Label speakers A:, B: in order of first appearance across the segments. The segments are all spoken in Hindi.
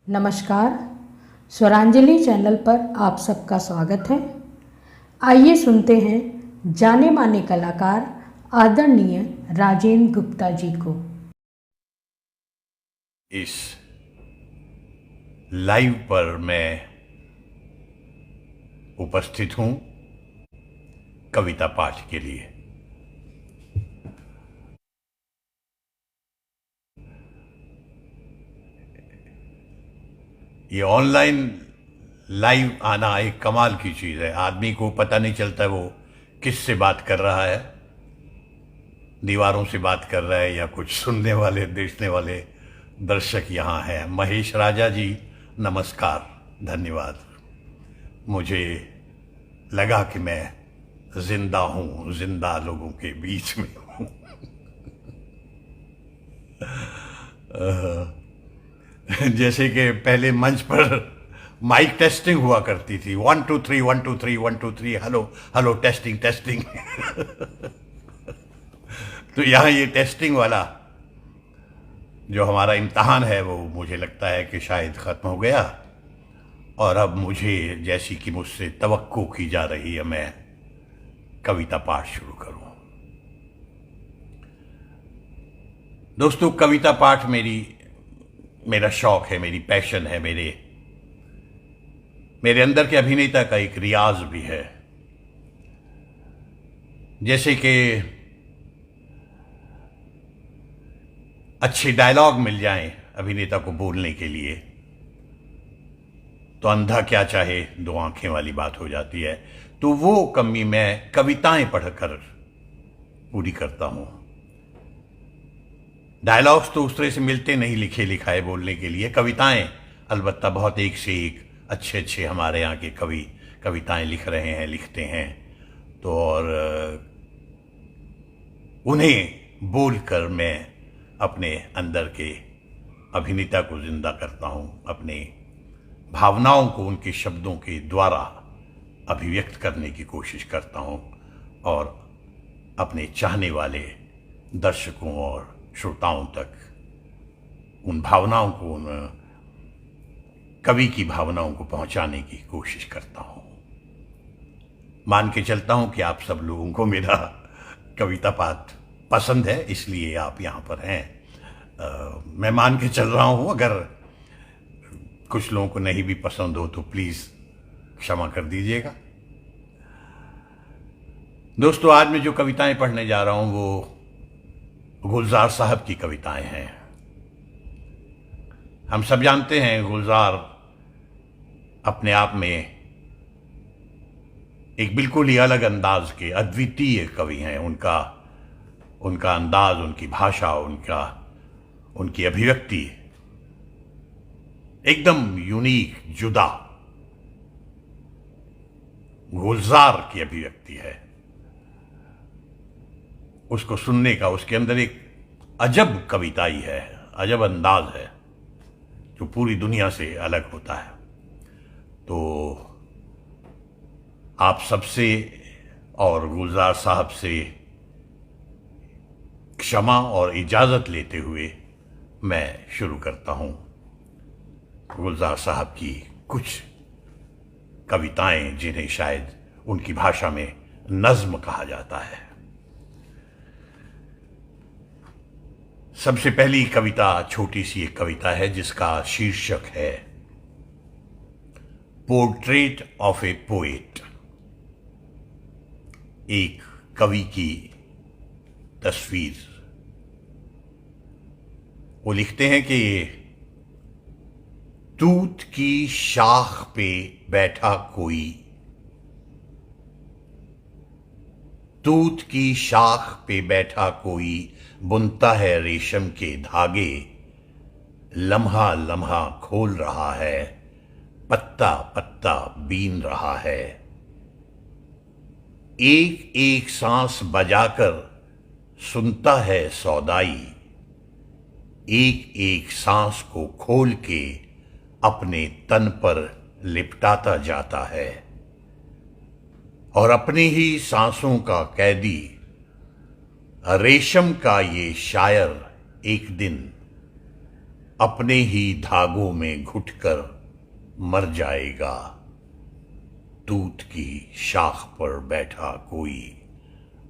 A: नमस्कार। स्वरांजलि चैनल पर आप सबका स्वागत है। आइए सुनते हैं जाने माने कलाकार आदरणीय राजेंद्र गुप्ता जी को।
B: इस लाइव पर मैं उपस्थित हूं कविता पाठ के लिए। ये ऑनलाइन लाइव आना एक कमाल की चीज है। आदमी को पता नहीं चलता वो किससे बात कर रहा है, दीवारों से बात कर रहा है या कुछ सुनने वाले देखने वाले दर्शक यहाँ हैं। महेश राजा जी नमस्कार, धन्यवाद। मुझे लगा कि मैं जिंदा हूं, जिंदा लोगों के बीच में हूं। जैसे कि पहले मंच पर माइक टेस्टिंग हुआ करती थी, 1 2 3 1 2 3 1 2 3, हेलो हेलो, टेस्टिंग टेस्टिंग। तो यहाँ ये टेस्टिंग वाला जो हमारा इम्तहान है वो मुझे लगता है कि शायद ख़त्म हो गया, और अब मुझे जैसी कि मुझसे तवक्को की जा रही है मैं कविता पाठ शुरू करूं। दोस्तों, कविता पाठ मेरा शौक है, मेरी पैशन है, मेरे अंदर के अभिनेता का एक रियाज भी है। जैसे कि अच्छे डायलॉग मिल जाएं अभिनेता को बोलने के लिए तो अंधा क्या चाहे दो आंखें वाली बात हो जाती है। तो वो कमी मैं कविताएं पढ़कर पूरी करता हूं। डायलॉग्स तो उस तरह से मिलते नहीं लिखे लिखाए बोलने के लिए। कविताएं अलबत्ता बहुत एक से एक अच्छे अच्छे हमारे यहाँ के कवि कविताएं लिख रहे हैं, लिखते हैं। तो और उन्हें बोलकर मैं अपने अंदर के अभिनेता को जिंदा करता हूं, अपने भावनाओं को उनके शब्दों के द्वारा अभिव्यक्त करने की कोशिश करता हूं, और अपने चाहने वाले दर्शकों और श्रोताओं तक उन भावनाओं को, उन कवि की भावनाओं को पहुंचाने की कोशिश करता हूं। मान के चलता हूं कि आप सब लोगों को मेरा कविता पाठ पसंद है, इसलिए आप यहां पर हैं। मैं मान के चल रहा हूं, अगर कुछ लोगों को नहीं भी पसंद हो तो प्लीज क्षमा कर दीजिएगा। दोस्तों, आज मैं जो कविताएं पढ़ने जा रहा हूं वो गुलजार साहब की कविताएं हैं। हम सब जानते हैं गुलजार अपने आप में एक बिल्कुल ही अलग अंदाज के अद्वितीय कवि हैं। उनका अंदाज, उनकी भाषा, उनकी अभिव्यक्ति एकदम यूनिक, जुदा गुलजार की अभिव्यक्ति है। उसको सुनने का उसके अंदर एक अजब कविताई है, अजब अंदाज है जो पूरी दुनिया से अलग होता है। तो आप सबसे और गुलजार साहब से क्षमा और इजाजत लेते हुए मैं शुरू करता हूं गुलजार साहब की कुछ कविताएं, जिन्हें शायद उनकी भाषा में नज्म कहा जाता है। सबसे पहली कविता छोटी सी एक कविता है जिसका शीर्षक है पोर्ट्रेट ऑफ ए पोएट। एक कवि की तस्वीर। वो लिखते हैं कि तूत की शाख पे बैठा कोई, तूत की शाख पे बैठा कोई बुनता है रेशम के धागे, लम्हा लम्हा खोल रहा है, पत्ता पत्ता बीन रहा है। एक एक सांस बजाकर सुनता है सौदाई, एक एक सांस को खोल के अपने तन पर लिपटाता जाता है, और अपनी ही सांसों का कैदी रेशम का ये शायर एक दिन अपने ही धागों में घुटकर मर जाएगा। तूत की शाख पर बैठा कोई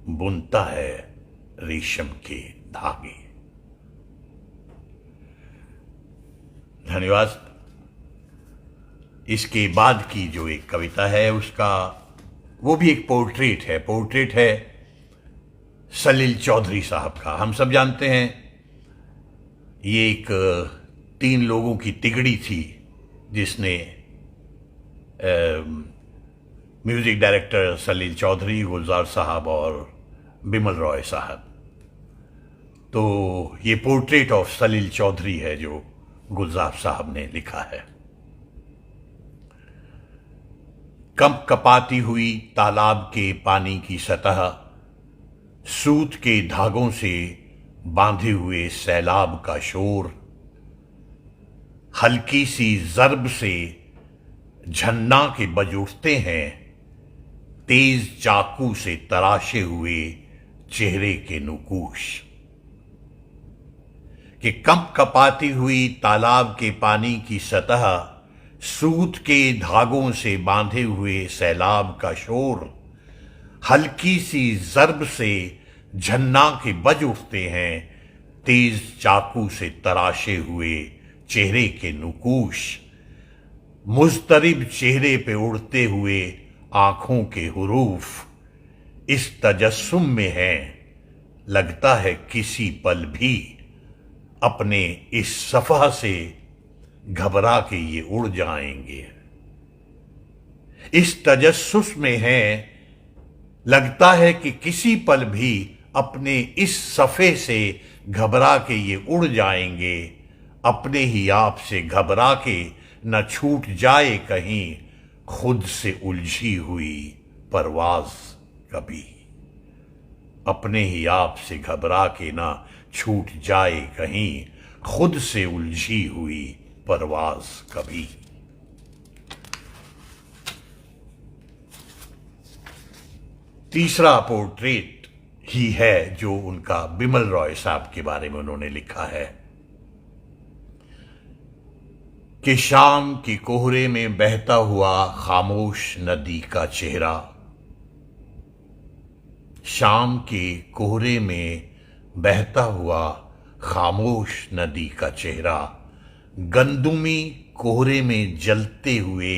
B: बुनता है रेशम के धागे। धन्यवाद। इसके बाद की जो एक कविता है उसका वो भी एक पोर्ट्रेट है सलील चौधरी साहब का। हम सब जानते हैं ये एक 3 लोगों की तिगड़ी थी जिसने म्यूजिक डायरेक्टर सलील चौधरी, गुलजार साहब और बिमल रॉय साहब। तो ये पोर्ट्रेट ऑफ सलील चौधरी है जो गुलजार साहब ने लिखा है। कप कपाती हुई तालाब के पानी की सतह, सूत के धागों से बांधे हुए सैलाब का शोर, हल्की सी ज़र्ब से झन्ना के बज उठते हैं तेज चाकू से तराशे हुए चेहरे के नुकूश। कि कप कपाती हुई तालाब के पानी की सतह, सूत के धागों से बांधे हुए सैलाब का शोर, हल्की सी ज़र्ब से झन्ना के बज उठते हैं तेज चाकू से तराशे हुए चेहरे के नुकूश। मुज़तरिब चेहरे पे उड़ते हुए आंखों के हुरूफ इस तजस्सुम में हैं, लगता है किसी पल भी अपने इस सफ़ह से घबरा के ये उड़ जाएंगे। इस तजस्सुस में हैं, लगता है कि किसी पल भी अपने इस सफ़े से घबरा के ये उड़ जाएंगे। अपने ही आप से घबरा के न छूट जाए कहीं खुद से उलझी हुई परवाज़ कभी। अपने ही आप से घबरा के न छूट जाए कहीं खुद से उलझी हुई परवाज़ कभी। तीसरा पोर्ट्रेट ही है जो उनका बिमल रॉय साहब के बारे में उन्होंने लिखा है कि शाम की कोहरे में बहता हुआ खामोश नदी का चेहरा, शाम के कोहरे में बहता हुआ खामोश नदी का चेहरा, गंदुमी कोहरे में जलते हुए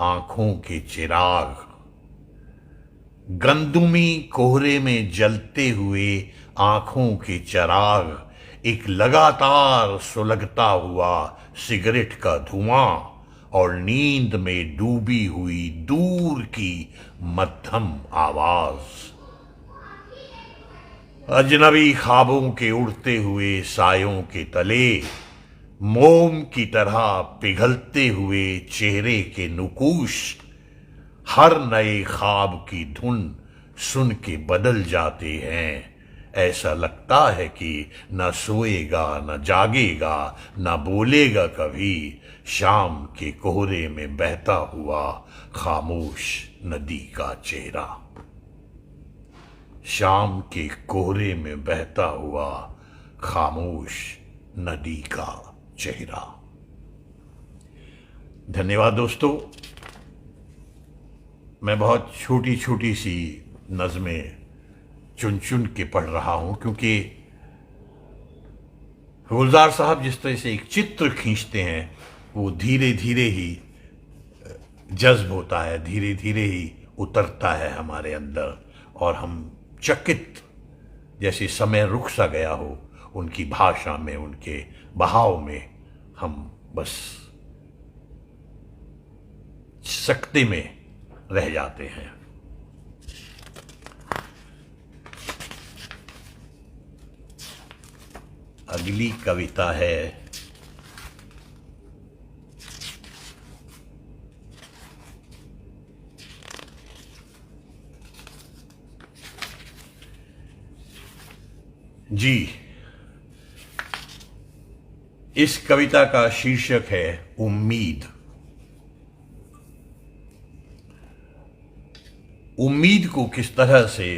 B: आंखों के चिराग, गंदुमी कोहरे में जलते हुए आंखों के चिराग, एक लगातार सुलगता हुआ सिगरेट का धुआं और नींद में डूबी हुई दूर की मध्यम आवाज। अजनबी ख्वाबों के उड़ते हुए सायों के तले, मोम की तरह पिघलते हुए चेहरे के नुकूश, हर नए ख्वाब की धुन सुन के बदल जाते हैं। ऐसा लगता है कि न सोएगा न जागेगा न बोलेगा कभी, शाम के कोहरे में बहता हुआ खामोश नदी का चेहरा। शाम के कोहरे में बहता हुआ खामोश नदी का चेहरा। धन्यवाद दोस्तों। मैं बहुत छोटी छोटी सी नज़में चुन चुन के पढ़ रहा हूं क्योंकि गुलजार साहब जिस तरह से एक चित्र खींचते हैं वो धीरे धीरे ही जज्ब होता है, धीरे धीरे ही उतरता है हमारे अंदर और हम चकित, जैसे समय रुक सा गया हो उनकी भाषा में, उनके बहाव में, हम बस सकते में रह जाते हैं। अगली कविता है जी, इस कविता का शीर्षक है उम्मीद। उम्मीद को किस तरह से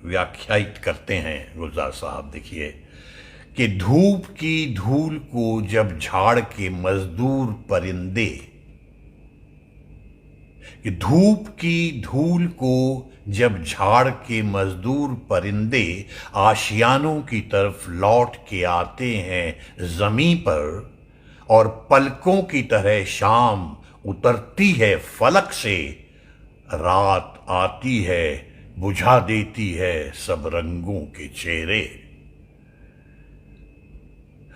B: व्याख्यायित करते हैं गुलजार साहब, देखिए कि धूप की धूल को जब झाड़ के मजदूर परिंदे, कि धूप की धूल को जब झाड़ के मजदूर परिंदे आशियानों की तरफ लौट के आते हैं जमीन पर, और पलकों की तरह शाम उतरती है फलक से, रात आती है बुझा देती है सब रंगों के चेहरे।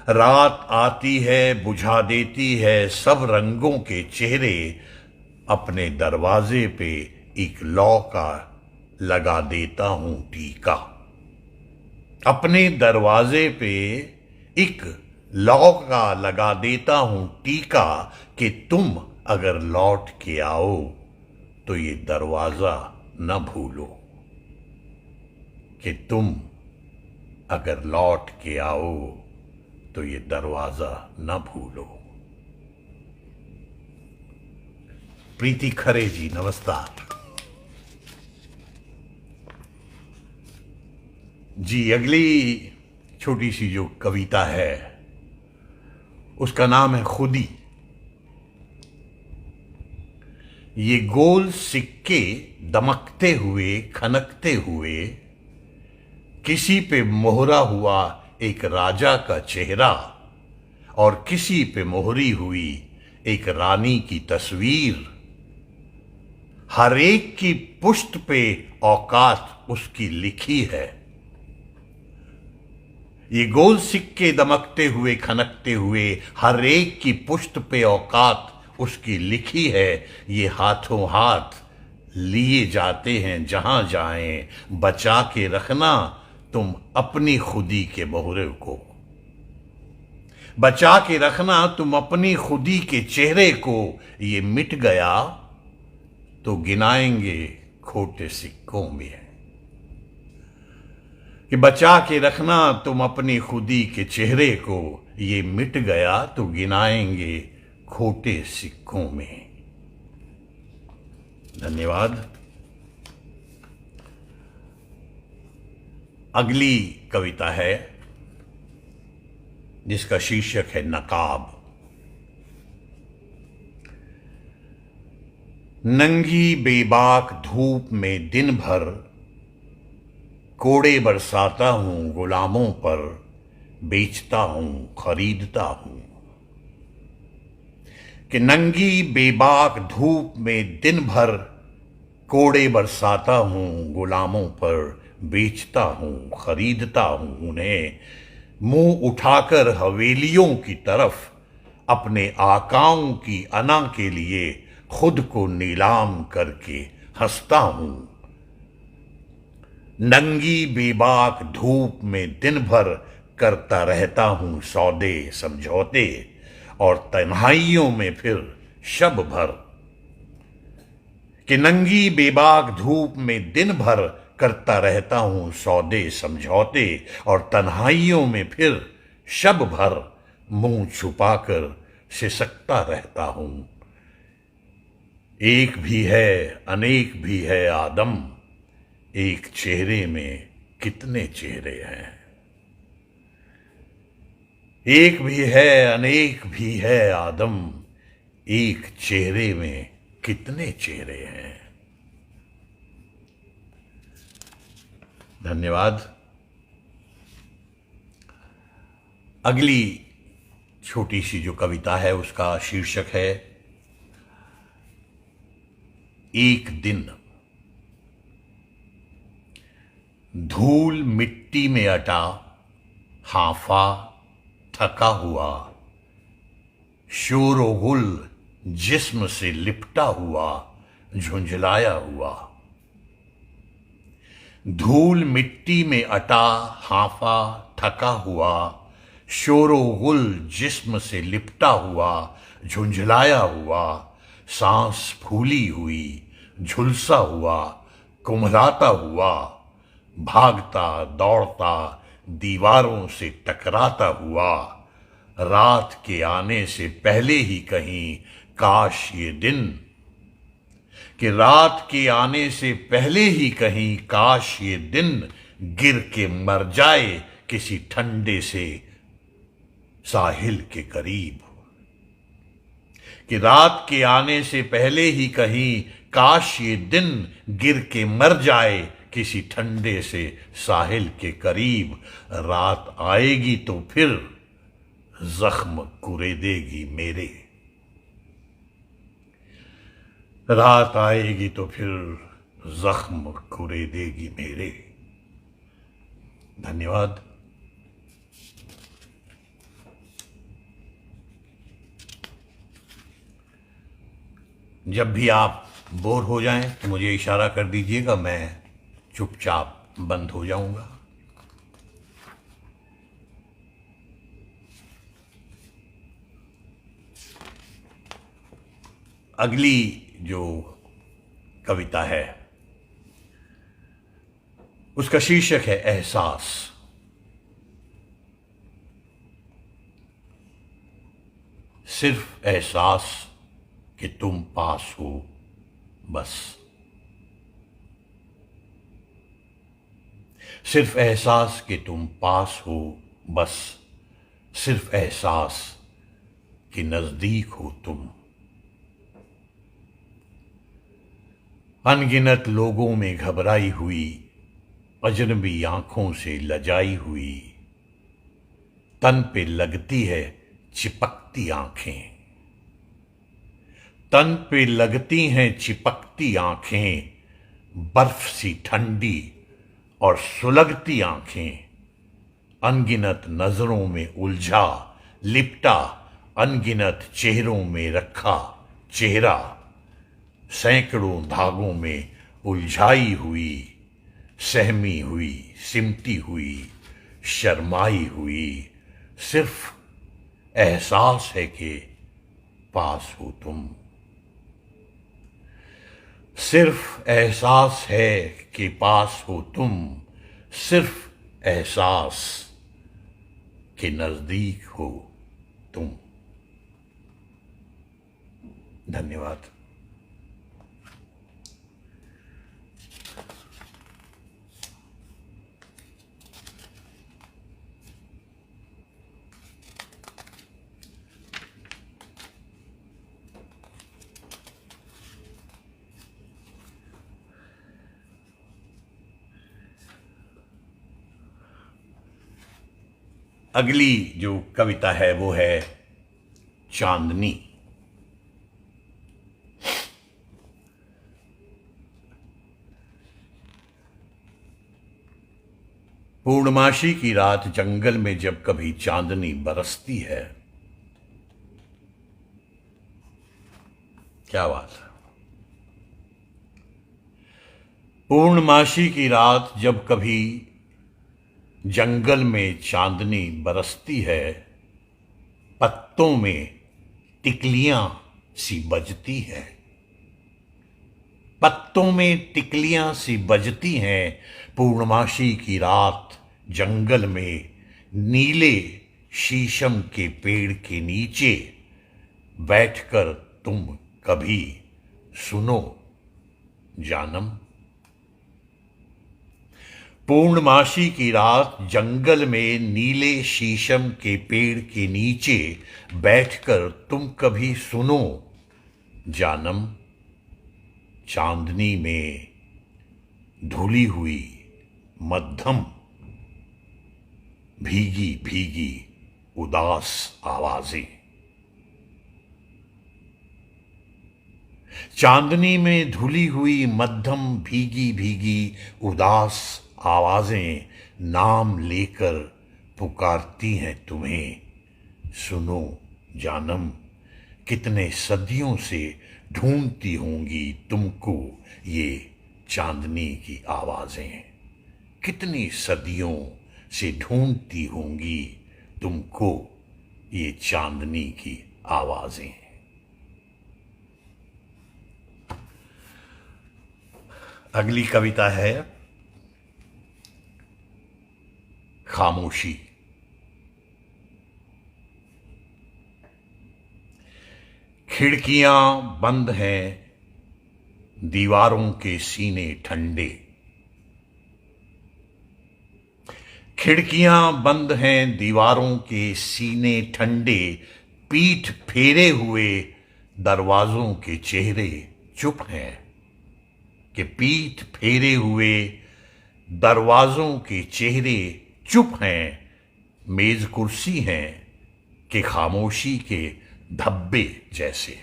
B: रात आती है बुझा देती है सब रंगों के चेहरे, अपने दरवाजे पे एक लौ का लगा देता हूं टीका। अपने दरवाजे पे एक लौ का लगा देता हूं टीका, कि तुम अगर लौट के आओ तो ये दरवाजा न भूलो, कि तुम अगर लौट के आओ तो ये दरवाजा न भूलो। प्रीति खरे जी, नमस्कार जी। अगली छोटी सी जो कविता है उसका नाम है खुदी। ये गोल सिक्के दमकते हुए खनकते हुए, किसी पे मोहरा हुआ एक राजा का चेहरा, और किसी पे मोहरी हुई एक रानी की तस्वीर। हर एक की पुश्त पे औकात उसकी लिखी है। ये गोल सिक्के दमकते हुए खनकते हुए, हर एक की पुश्त पे औकात उसकी लिखी है। ये हाथों हाथ लिए जाते हैं जहां जाएं, बचा के रखना तुम अपनी खुदी के मोहरे को। बचा के रखना तुम अपनी खुदी के चेहरे को। ये मिट गया तो गिनाएंगे खोटे सिक्कों में। कि बचा के रखना तुम अपनी खुदी के चेहरे को, ये मिट गया तो गिनाएंगे खोटे सिक्कों में। धन्यवाद। अगली कविता है जिसका शीर्षक है नकाब। नंगी बेबाक धूप में दिन भर कोड़े बरसाता हूं गुलामों पर, बेचता हूं खरीदता हूं। कि नंगी बेबाक धूप में दिन भर कोड़े बरसाता हूं गुलामों पर, बेचता हूं खरीदता हूं उन्हें। मुंह उठाकर हवेलियों की तरफ अपने आकाओं की अना के लिए खुद को नीलाम करके हंसता हूं। नंगी बेबाक धूप में दिन भर करता रहता हूं सौदे समझौते, और तन्हाइयों में फिर शब भर। कि नंगी बेबाक धूप में दिन भर करता रहता हूं सौदे समझौते, और तन्हाइयों में फिर शब भर मुंह छुपाकर सिसकता रहता हूं। एक भी है अनेक भी है आदम, एक चेहरे में कितने चेहरे हैं। एक भी है अनेक भी है आदम, एक चेहरे में कितने चेहरे हैं। धन्यवाद। अगली छोटी सी जो कविता है उसका शीर्षक है एक दिन। धूल मिट्टी में अटा हाफा थका हुआ, शोर गुल जिस्म से लिपटा हुआ झुंझलाया हुआ। धूल मिट्टी में अटा हाफा थका हुआ, शोर गुल जिस्म से लिपटा हुआ झुंझलाया हुआ। सांस फूली हुई झुलसा हुआ कुम्हलाता हुआ, भागता दौड़ता दीवारों से टकराता हुआ। रात के आने से पहले ही कहीं काश ये दिन, कि रात के आने से पहले ही कहीं काश ये दिन गिर के मर जाए किसी ठंडे से साहिल के करीब, कि रात के आने से पहले ही कहीं काश ये दिन गिर के मर जाए किसी ठंडे से साहिल के करीब। रात आएगी तो फिर जख्म कुरेदेगी मेरे, रात आएगी तो फिर जख्म कुरेदेगी मेरे। धन्यवाद। जब भी आप बोर हो जाएं तो मुझे इशारा कर दीजिएगा, मैं चुपचाप बंद हो जाऊंगा। अगली जो कविता है उसका शीर्षक है एहसास। सिर्फ एहसास कि तुम पास हो बस, सिर्फ एहसास कि तुम पास हो बस, सिर्फ एहसास कि नजदीक हो तुम। अनगिनत लोगों में घबराई हुई, अजनबी आंखों से लजाई हुई, तन पे लगती है चिपकती आंखें, तन पे लगती हैं चिपकती आंखें, बर्फ सी ठंडी और सुलगती आंखें। अनगिनत नजरों में उलझा लिपटा, अनगिनत चेहरों में रखा चेहरा, सैकड़ों धागों में उलझाई हुई, सहमी हुई, सिमटी हुई, शर्माई हुई। सिर्फ एहसास है कि पास हो तुम, सिर्फ एहसास है कि पास हो तुम, सिर्फ एहसास के नजदीक हो तुम। धन्यवाद। अगली जो कविता है वो है चांदनी। पूर्णमासी की रात जंगल में जब कभी चांदनी बरसती है, क्या बात है। पूर्णमासी की रात जब कभी जंगल में चांदनी बरसती है, पत्तों में टिकलियां सी बजती है, पत्तों में टिकलियां सी बजती हैं। पूर्णमासी की रात जंगल में नीले शीशम के पेड़ के नीचे बैठकर तुम कभी सुनो जानम। पूर्णमासी की रात जंगल में नीले शीशम के पेड़ के नीचे बैठकर तुम कभी सुनो जानम। चांदनी में धुली हुई मध्यम भीगी भीगी उदास आवाजें, चांदनी में धुली हुई मध्यम भीगी भीगी उदास आवाजें नाम लेकर पुकारती हैं तुम्हें, सुनो जानम। कितने सदियों से ढूंढती होंगी तुमको ये चांदनी की आवाजें, कितनी सदियों से ढूंढती होंगी तुमको ये चांदनी की आवाजें। अगली कविता है खामोशी। खिड़कियां बंद हैं, दीवारों के सीने ठंडे, खिड़कियां बंद हैं, दीवारों के सीने ठंडे, पीठ फेरे हुए दरवाजों के चेहरे चुप हैं। कि पीठ फेरे हुए दरवाजों के चेहरे चुप हैं, मेज कुर्सी हैं कि खामोशी के धब्बे जैसे।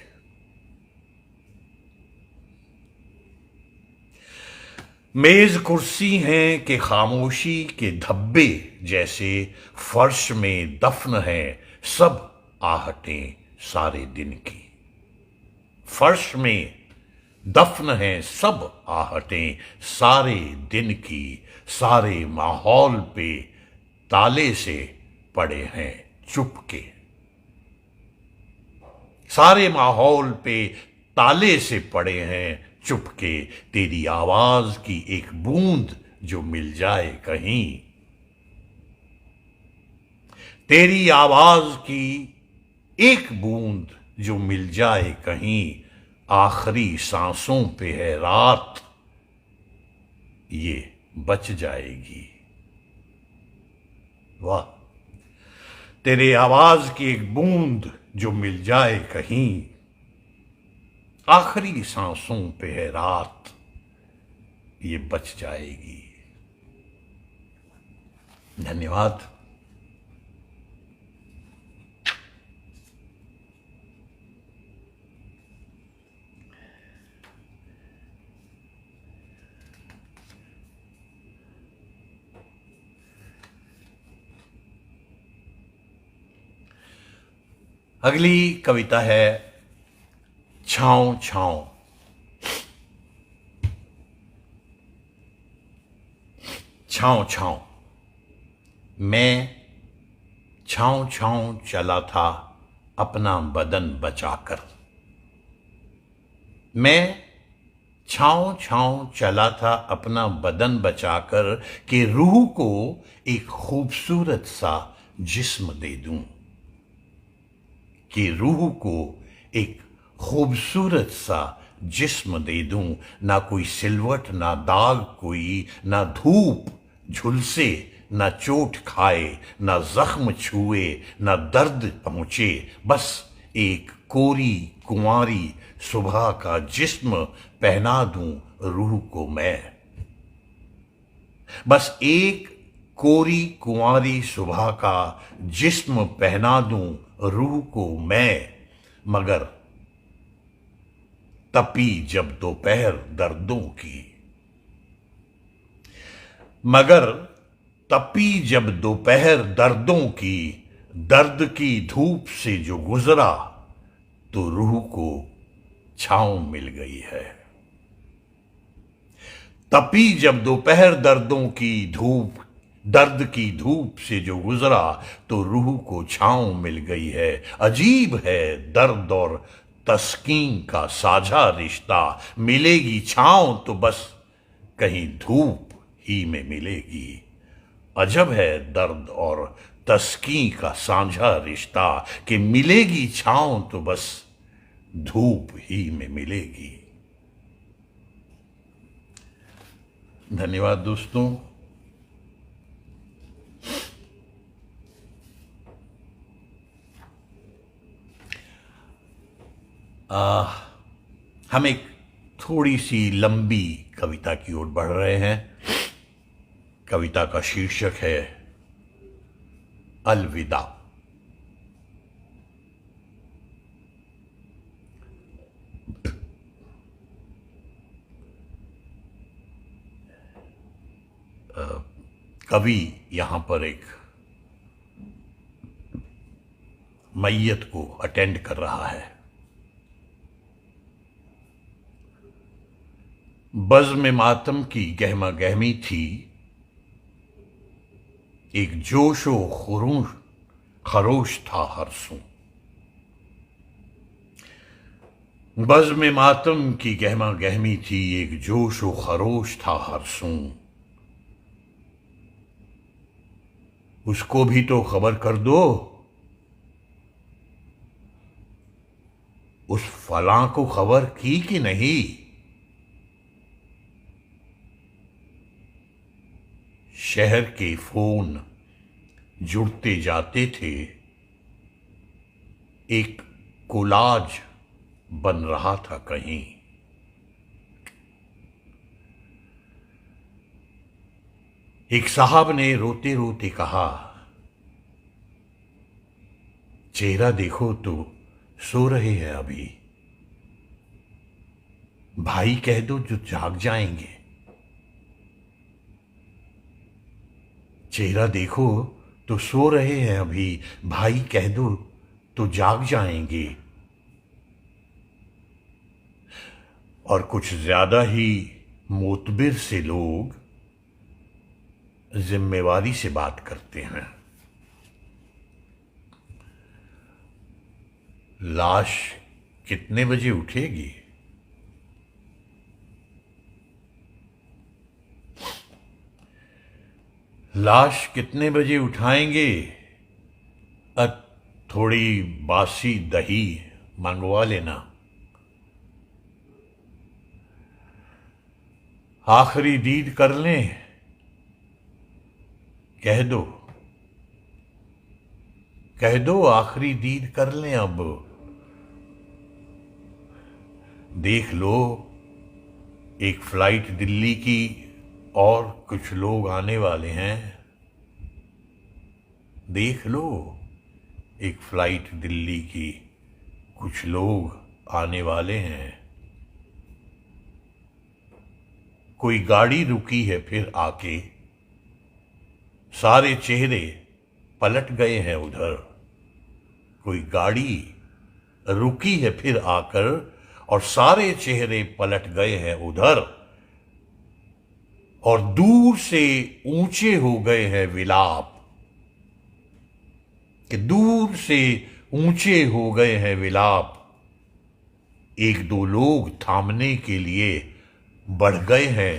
B: मेज कुर्सी हैं कि खामोशी के धब्बे जैसे, फर्श में दफन है सब आहटें सारे दिन की। फर्श में दफन है सब आहटें सारे दिन की, सारे माहौल पे ताले से पड़े हैं चुपके। सारे माहौल पे ताले से पड़े हैं चुपके, तेरी आवाज की एक बूंद जो मिल जाए कहीं। तेरी आवाज की एक बूंद जो मिल जाए कहीं, आखिरी सांसों पे है रात ये बच जाएगी। वाह, तेरे आवाज की एक बूंद जो मिल जाए कहीं, आखिरी सांसों पे है रात ये बच जाएगी। धन्यवाद। अगली कविता है छाँव छाँव। छाँव छाँव। मैं छाँव छाँव चला था अपना बदन बचाकर। मैं छाँव छाँव चला था अपना बदन बचाकर, कि रूह को एक खूबसूरत सा जिस्म दे दूं। कि रूह को एक खूबसूरत सा जिस्म दे दूं। ना कोई सिलवट, ना दाग कोई, ना धूप झुलसे, ना चोट खाए, ना जख्म छुए, ना दर्द पहुंचे। बस एक कोरी कुंवारी सुबह का जिस्म पहना दूं रूह को मैं। बस एक कोरी कुंवारी सुबह का जिस्म पहना दूं रूह को मैं। मगर तपी जब दोपहर दर्दों की, मगर तपी जब दोपहर दर्दों की, दर्द की धूप से जो गुजरा तो रूह को छांव मिल गई है। तपी जब दोपहर दर्दों की धूप, दर्द की धूप से जो गुजरा तो रूह को छांव मिल गई है। अजीब है दर्द और तस्कीन का साझा रिश्ता, मिलेगी छांव तो बस कहीं धूप ही में मिलेगी। अजब है दर्द और तस्कीन का साझा रिश्ता, कि मिलेगी छांव तो बस धूप ही में मिलेगी। धन्यवाद दोस्तों। हम एक थोड़ी सी लंबी कविता की ओर बढ़ रहे हैं। कविता का शीर्षक है अलविदा। कवि यहां पर एक मैयत को अटेंड कर रहा है। बज़्म मातम की गहमा गहमी थी, एक जोशो खरोश था हर सू। बज़्म मातम की गहमा गहमी थी, एक जोशो खरोश था हर सू। उसको भी तो खबर कर दो, उस फलां को खबर की कि नहीं। शहर के फोन जुड़ते जाते थे, एक कोलाज बन रहा था कहीं। एक साहब ने रोते रोते कहा, चेहरा देखो तो सो रहे हैं अभी, भाई कह दो जो जाग जाएंगे। चेहरा देखो तो सो रहे हैं अभी, भाई कह दो तो जाग जाएंगे। और कुछ ज्यादा ही मोतबिर से लोग जिम्मेवारी से बात करते हैं। लाश कितने बजे उठेगी? लाश कितने बजे उठाएंगे? थोड़ी बासी दही मंगवा लेना। आखिरी दीद कर लें, कह दो आखिरी दीद कर लें। अब देख लो, एक फ्लाइट दिल्ली की और कुछ लोग आने वाले हैं। देख लो, एक फ्लाइट दिल्ली की कुछ लोग आने वाले हैं। कोई गाड़ी रुकी है फिर आके, सारे चेहरे पलट गए हैं उधर। कोई गाड़ी रुकी है फिर आकर और सारे चेहरे पलट गए हैं उधर। और दूर से ऊंचे हो गए हैं विलाप, कि दूर से ऊंचे हो गए हैं विलाप। एक दो लोग थामने के लिए बढ़ गए हैं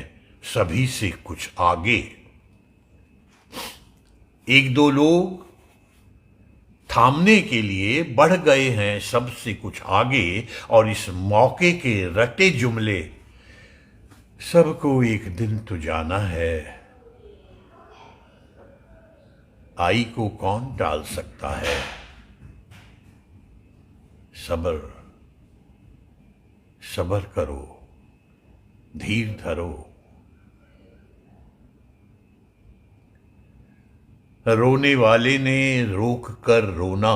B: सभी से कुछ आगे। एक दो लोग थामने के लिए बढ़ गए हैं सबसे कुछ आगे। और इस मौके के रटे जुमले, सबको एक दिन तो जाना है। आई को कौन टाल सकता है? सब्र सब्र करो, धीर धरो। रोने वाले ने रोक कर रोना,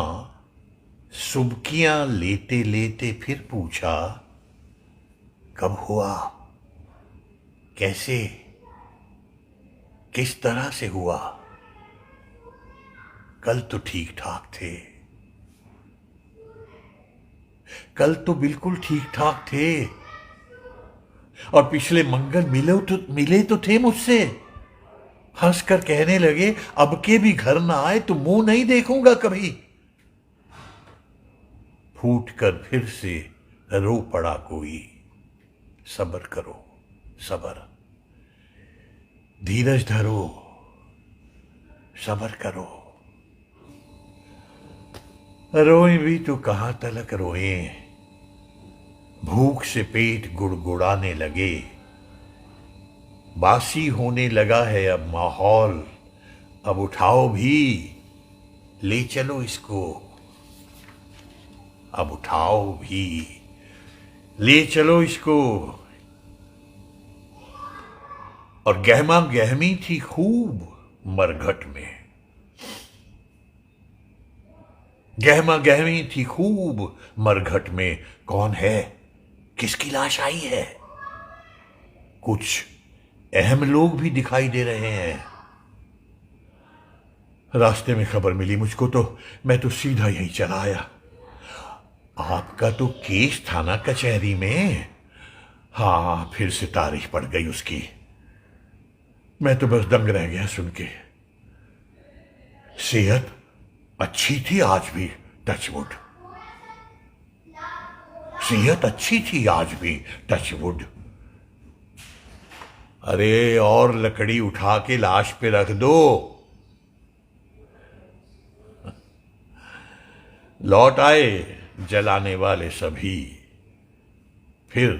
B: सुबकियां लेते लेते फिर पूछा, कब हुआ, कैसे, किस तरह से हुआ? कल तो ठीक ठाक थे, कल तो बिल्कुल ठीक ठाक थे। और पिछले मंगल मिले तो थे मुझसे। हंसकर कहने लगे, अब के भी घर ना आए तो मुंह नहीं देखूंगा कभी। फूट कर फिर से रो पड़ा कोई। सब्र करो, सब्र, धीरज धरो, सब्र करो। रोए भी तो कहां तलक रोए, भूख से पेट गुड़गुड़ाने लगे। बासी होने लगा है अब माहौल, अब उठाओ भी, ले चलो इसको। अब उठाओ भी, ले चलो इसको। और गहमा गहमी थी खूब मरघट में, गहमा गहमी थी खूब मरघट में। कौन है, किसकी लाश आई है? कुछ अहम लोग भी दिखाई दे रहे हैं। रास्ते में खबर मिली मुझको तो मैं तो सीधा यही चला आया। आपका तो केस थाना कचहरी में। हाँ, फिर से तारीख पड़ गई उसकी। मैं तो बस दंग रह गया सुन के। सेहत अच्छी थी आज भी, टचवुड। सेहत अच्छी थी आज भी, टचवुड। अरे और लकड़ी उठा के लाश पे रख दो। लौट आए जलाने वाले सभी, फिर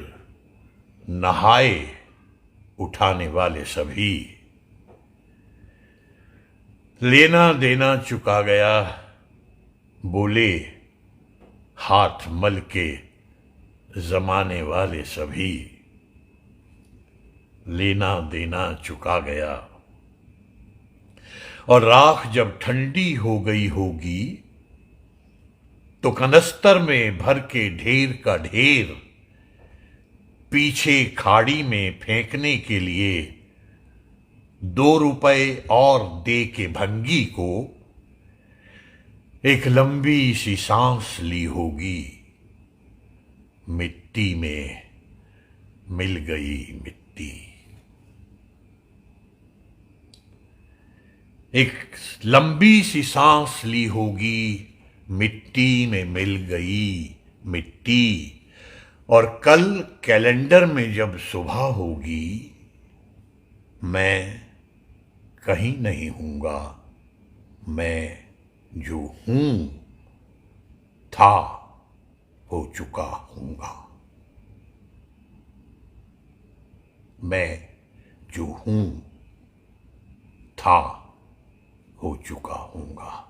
B: नहाए उठाने वाले सभी। लेना देना चुका गया, बोले हाथ मल के जमाने वाले सभी। लेना देना चुका गया, और राख जब ठंडी हो गई होगी तो कनस्तर में भर के ढेर का ढेर पीछे खाड़ी में फेंकने के लिए 2 रुपए और दे के भंगी को एक लंबी सी सांस ली होगी। मिट्टी में मिल गई मिट्टी। एक लंबी सी सांस ली होगी, मिट्टी में मिल गई मिट्टी। और कल कैलेंडर में जब सुबह होगी, मैं कहीं नहीं हूंगा, मैं जो हूं था हो चुका हूंगा। मैं जो हूं था हो चुका हूंगा।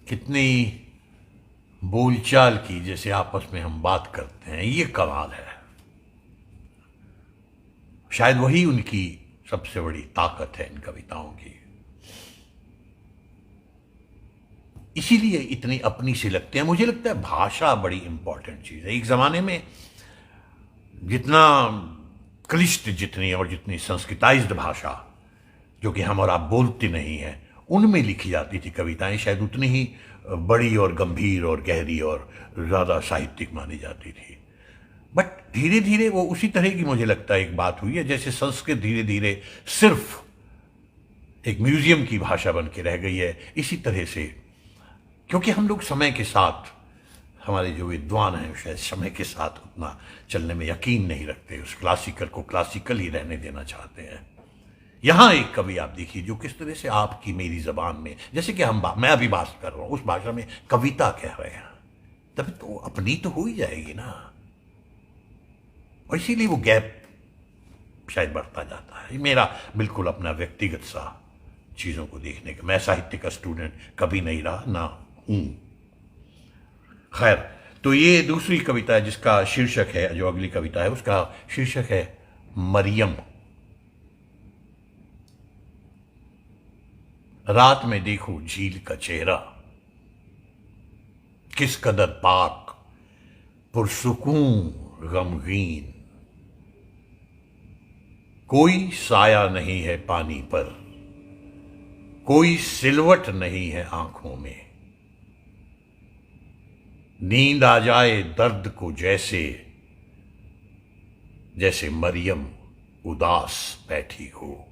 B: कितनी बोलचाल की जैसे आपस में हम बात करते हैं, ये कमाल है। शायद वही उनकी सबसे बड़ी ताकत है इन कविताओं की। इसीलिए इतनी अपनी सी लगती है। मुझे लगता है भाषा बड़ी इंपॉर्टेंट चीज है। एक जमाने में जितना क्लिष्ट जितनी और जितनी संस्कृताइज्ड भाषा जो कि हम और आप बोलते नहीं है, उनमें लिखी जाती थी कविताएं, शायद उतनी ही बड़ी और गंभीर और गहरी और ज्यादा साहित्यिक मानी जाती थी। बट धीरे धीरे वो उसी तरह की मुझे लगता है एक बात हुई है जैसे संस्कृत धीरे धीरे सिर्फ एक म्यूजियम की भाषा बन के रह गई है। इसी तरह से क्योंकि हम लोग समय के साथ, हमारे जो विद्वान हैं शायद समय के साथ उतना चलने में यकीन नहीं रखते, उस क्लासिकल को क्लासिकल ही रहने देना चाहते हैं। यहां एक कवि आप देखिए जो किस तरह से आपकी मेरी जबान में, जैसे कि मैं अभी बात कर रहा हूं, उस भाषा में कविता कह रहे हैं, तभी तो अपनी तो हो ही जाएगी ना। और इसीलिए वो गैप शायद बढ़ता जाता है। मेरा बिल्कुल अपना व्यक्तिगत सा चीजों को देखने का, मैं साहित्य का स्टूडेंट कभी नहीं रहा, ना हूं। खैर, तो ये दूसरी कविता है जिसका शीर्षक है, जो अगली कविता है उसका शीर्षक है मरियम। रात में देखो झील का चेहरा, किस कदर पाक पुरसुकून गमगीन। कोई साया नहीं है पानी पर, कोई सिलवट नहीं है आंखों में। नींद आ जाए दर्द को जैसे, जैसे मरियम उदास बैठी हो।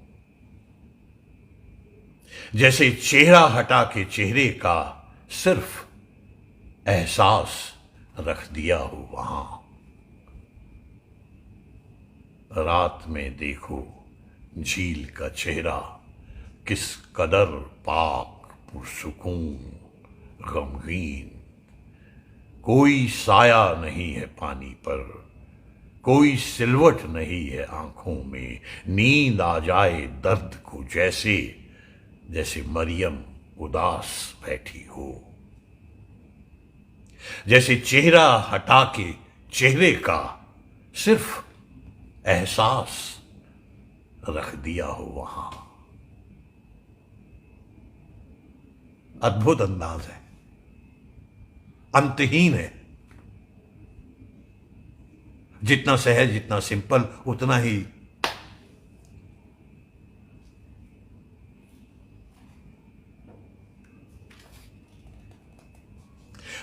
B: जैसे चेहरा हटा के चेहरे का सिर्फ एहसास रख दिया हो वहां। रात में देखो झील का चेहरा, किस कदर पाक पुरसुकून गमगीन। कोई साया नहीं है पानी पर, कोई सिलवट नहीं है आंखों में। नींद आ जाए दर्द को जैसे, जैसे मरियम उदास बैठी हो। जैसे चेहरा हटा के चेहरे का सिर्फ एहसास रख दिया हो वहां। अद्भुत अंदाज है, अंतहीन है। जितना सहज, जितना सिंपल, उतना ही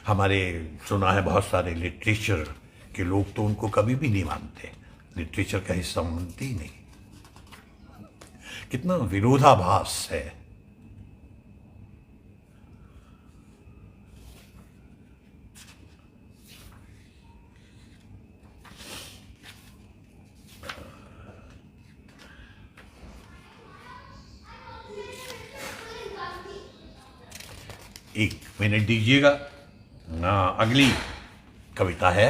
B: हमारे सुना है बहुत सारे लिटरेचर के लोग तो उनको कभी भी नहीं मानते, लिटरेचर का हिस्सा मानते ही नहीं। कितना विरोधाभास है। एक मिनट दीजिएगा। अगली कविता है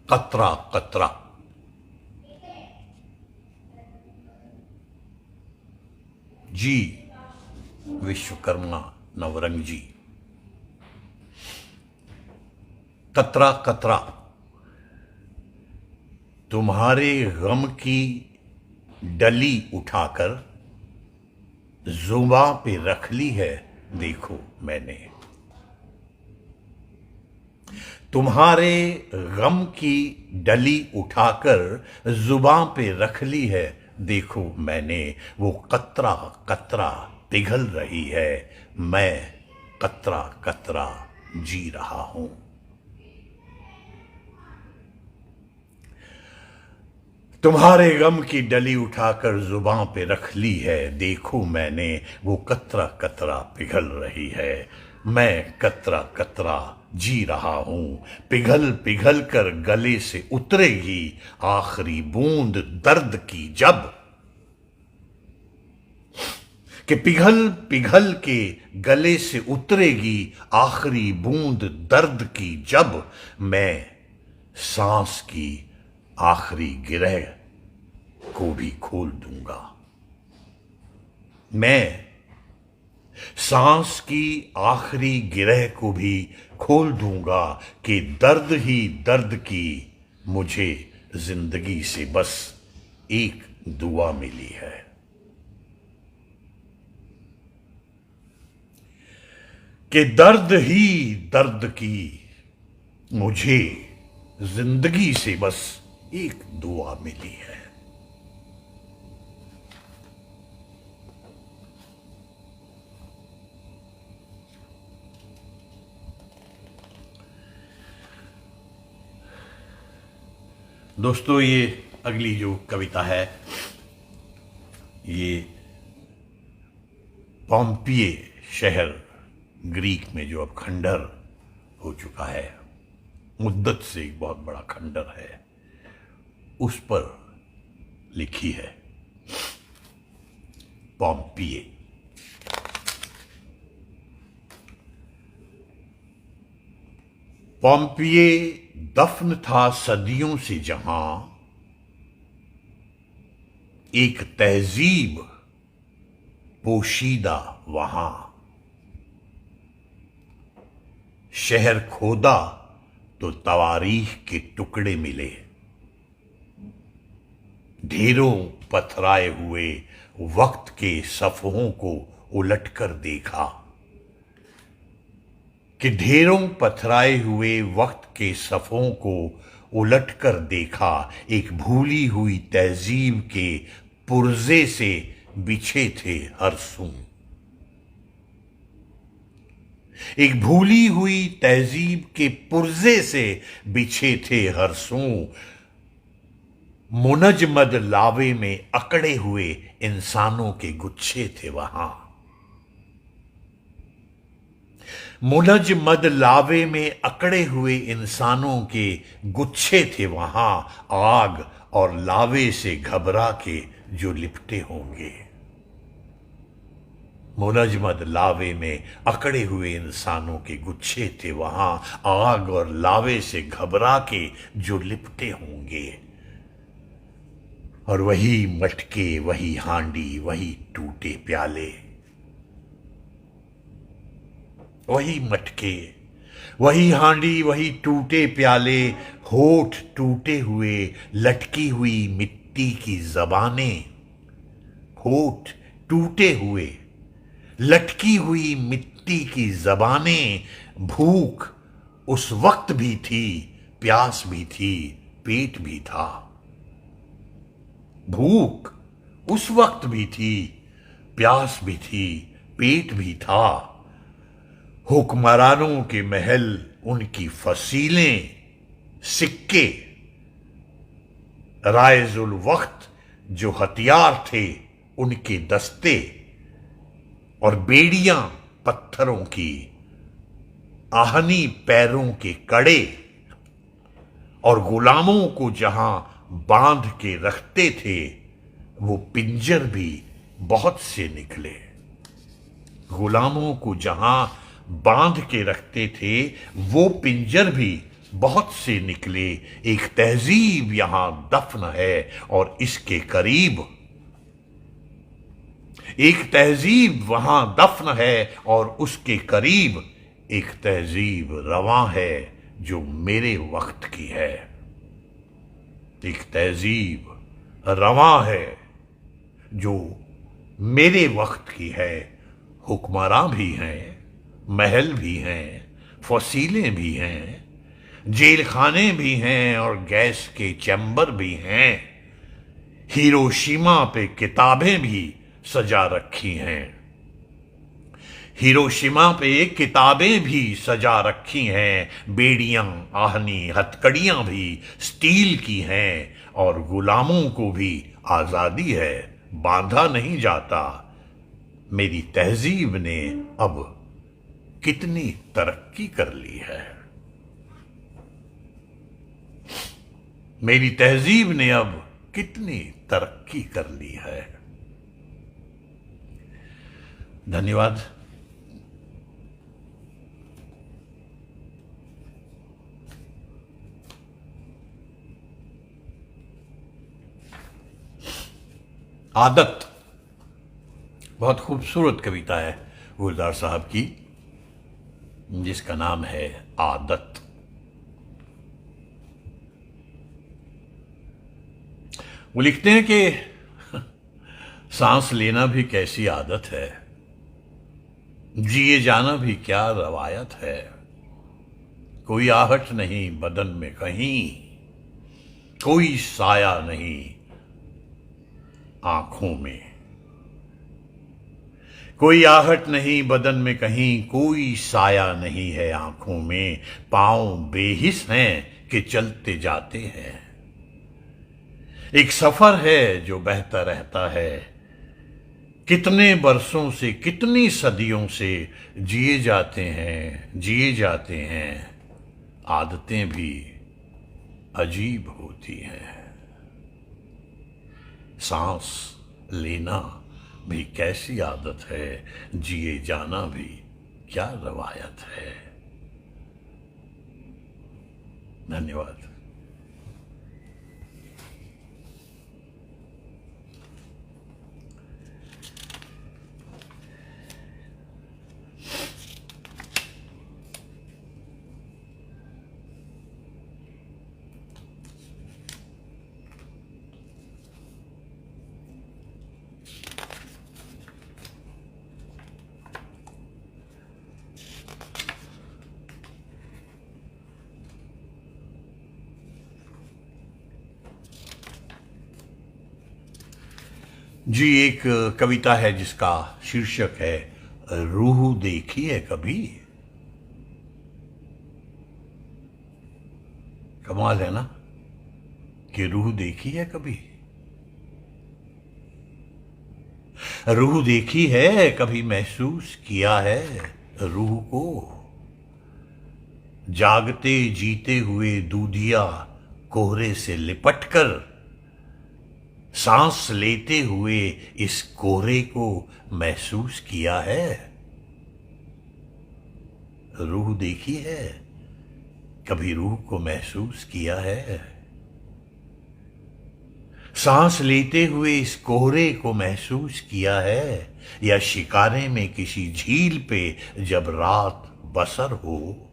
B: कतरा कतरा। जी विश्वकर्मा नवरंग जी। कतरा कतरा तुम्हारे गम की डली उठाकर जुबां पे रख ली है देखो मैंने। तुम्हारे गम की डली उठाकर जुबां पे रख ली है देखो मैंने। वो कतरा कतरा पिघल रही है, मैं कतरा कतरा जी रहा हूं। तुम्हारे गम की डली उठाकर जुबां पे रख ली है देखो मैंने। वो कतरा कतरा पिघल रही है, मैं कतरा कतरा जी रहा हूं। पिघल पिघल कर गले से उतरेगी आखिरी बूंद दर्द की जब, कि पिघल पिघल के गले से उतरेगी आखिरी बूंद दर्द की जब, मैं सांस की आखिरी गिरह को भी खोल दूंगा। मैं सांस की आखिरी गिरह को भी खोल दूंगा कि दर्द ही दर्द की मुझे जिंदगी से बस एक दुआ मिली है। कि दर्द ही दर्द की मुझे जिंदगी से बस एक दुआ मिली है। दोस्तों, ये अगली जो कविता है ये पोम्पिये शहर ग्रीक में जो अब खंडर हो चुका है, मुद्दत से एक बहुत बड़ा खंडर है, उस पर लिखी है पोम्पिये। पोम्पिये दफन था सदियों से जहां, एक तहजीब पोशीदा वहां। शहर खोदा तो तवारीख के टुकड़े मिले, ढेरों पथराए हुए वक्त के सफ़हों को उलटकर देखा, कि ढेरों पथराए हुए वक्त के सफ़ों को उलटकर देखा। एक भूली हुई तहजीब के पुर्जे से बिछे थे हर सू, एक भूली हुई तहजीब के पुर्जे से बिछे थे हर सू। मुनजमद लावे में अकड़े हुए इंसानों के गुच्छे थे वहां, मुनजमद लावे में अकड़े हुए इंसानों के गुच्छे थे वहां। आग और लावे से घबरा के जो लिपटे होंगे, मुनजमद लावे में अकड़े हुए इंसानों के गुच्छे थे वहां। आग और लावे से घबरा के जो लिपटे होंगे, और वही मटके, वही हांडी, वही टूटे प्याले, वही मटके, वही हांडी, वही टूटे प्याले। होठ टूटे हुए, लटकी हुई मिट्टी की जबानें, होठ टूटे हुए, लटकी हुई मिट्टी की जबानें। भूख उस वक्त भी थी, प्यास भी थी, पेट भी था। भूख उस वक्त भी थी, प्यास भी थी, पेट भी था। हुक्मरानों के महल, उनकी फसीलें, सिक्के, राइजुल वक्त जो हथियार थे उनके दस्ते, और बेड़ियां पत्थरों की, आहनी पैरों के कड़े, और गुलामों को जहां बांध के रखते थे वो पिंजर भी बहुत से निकले। गुलामों को जहां बांध के रखते थे वो पिंजर भी बहुत से निकले। एक तहजीब यहां दफन है और इसके करीब, एक तहजीब वहां दफन है और उसके करीब एक तहजीब रवां है जो मेरे वक्त की है। एक तहजीब रवां है जो मेरे वक्त की है। हुक्मरां भी हैं, महल भी हैं, फसीलें भी हैं, जेल खाने भी हैं और गैस के चैम्बर भी हैं। हिरोशिमा पे किताबें भी सजा रखी हैं। हिरोशिमा पे किताबें भी सजा रखी हैं। बेड़ियां, आहनी, हथकड़ियां भी स्टील की हैं और गुलामों को भी आजादी है, बांधा नहीं जाता। मेरी तहजीब ने अब कितनी तरक्की कर ली है। मेरी तहजीब ने अब कितनी तरक्की कर ली है। धन्यवाद। आदत, बहुत खूबसूरत कविता है गुलजार साहब की, जिसका नाम है आदत। वो लिखते हैं कि सांस लेना भी कैसी आदत है, जिए जाना भी क्या रवायत है। कोई आहट नहीं बदन में कहीं, कोई साया नहीं आंखों में। कोई आहट नहीं बदन में कहीं, कोई साया नहीं है आंखों में। पांव बेहिस हैं कि चलते जाते हैं। एक सफर है जो बहता रहता है। कितने बरसों से, कितनी सदियों से जिए जाते हैं, जिए जाते हैं। आदतें भी अजीब होती हैं। सांस लेना भी कैसी आदत है, जिए जाना भी क्या रवायत है। धन्यवाद। जी, एक कविता है जिसका शीर्षक है रूह देखी है कभी। कमाल है ना कि रूह देखी है कभी। रूह देखी है कभी, महसूस किया है रूह को। जागते जीते हुए दूधिया कोहरे से लिपटकर, सांस लेते हुए इस कोहरे को महसूस किया है। रूह देखी है कभी, रूह को महसूस किया है। सांस लेते हुए इस कोहरे को महसूस किया है। या शिकारे में किसी झील पे जब रात बसर हो,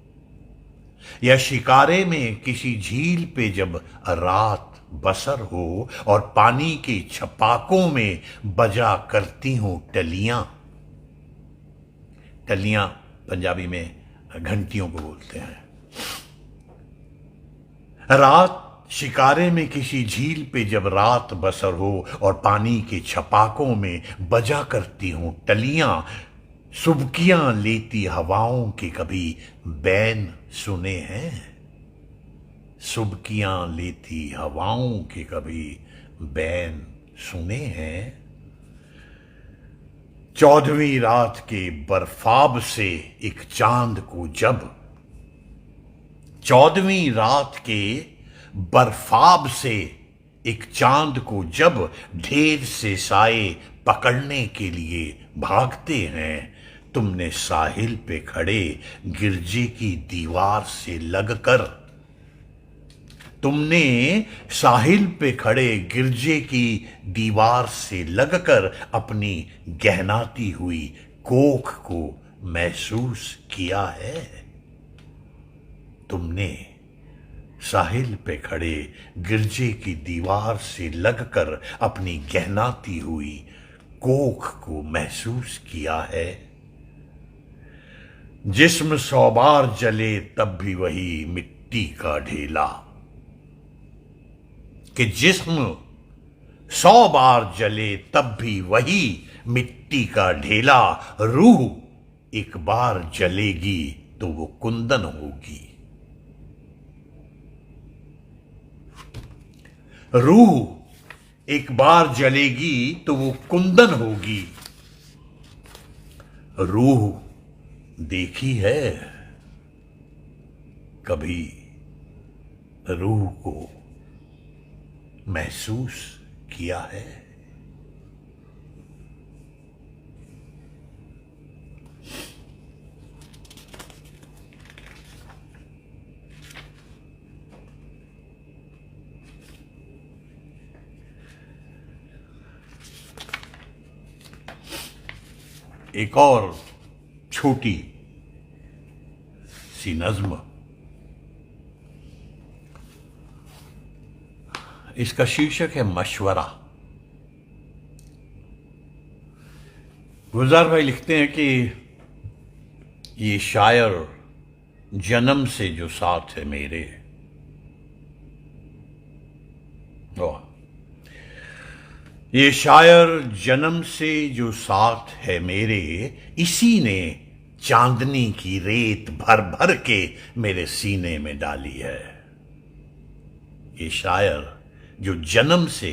B: या शिकारे में किसी झील पे जब रात बसर हो और पानी के छपाकों में बजा करती हूं टलियां। टलियां पंजाबी में घंटियों को बोलते हैं। रात शिकारे में किसी झील पे जब रात बसर हो और पानी के छपाकों में बजा करती हूं टलियां। सुबकियां लेती हवाओं के कभी बैन सुने हैं। सुबकियां लेती हवाओं के कभी बैन सुने हैं। 14वीं रात के बर्फाब से एक चांद को जब, 14वीं रात के बर्फाब से एक चांद को जब ढेर से साए पकड़ने के लिए भागते हैं, तुमने साहिल पे खड़े गिरजे की दीवार से लगकर, तुमने साहिल पे खड़े गिरजे की दीवार से लगकर अपनी गहनाती हुई कोख को महसूस किया है। तुमने साहिल पे खड़े गिरजे की दीवार से लगकर अपनी गहनाती हुई कोख को महसूस किया है। जिस्म 100 बार जले तब भी वही मिट्टी का ढेला, कि जिस्म 100 बार जले तब भी वही मिट्टी का ढेला, रूह एक बार जलेगी तो वो कुंदन होगी। रूह एक बार जलेगी तो वो कुंदन होगी। रूह देखी है कभी रूह को महसूस किया है? एक और छोटी सी नज्म, इसका शीर्षक है मशवरा। गुलजार भाई लिखते हैं कि ये शायर जन्म से जो साथ है मेरे, ये शायर जन्म से जो साथ है मेरे, इसी ने चांदनी की रेत भर भर के मेरे सीने में डाली है। ये शायर जो जन्म से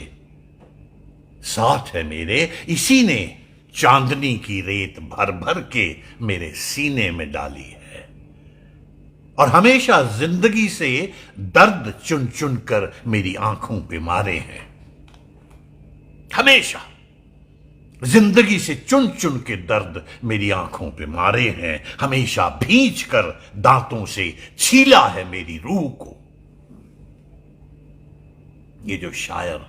B: साथ है मेरे, इसी ने चांदनी की रेत भर भर के मेरे सीने में डाली है, और हमेशा जिंदगी से दर्द चुन चुन कर मेरी आंखों पे मारे हैं। हमेशा जिंदगी से चुन चुन के दर्द मेरी आंखों पे मारे हैं, हमेशा भींच कर दांतों से छीला है मेरी रूह को। ये जो शायर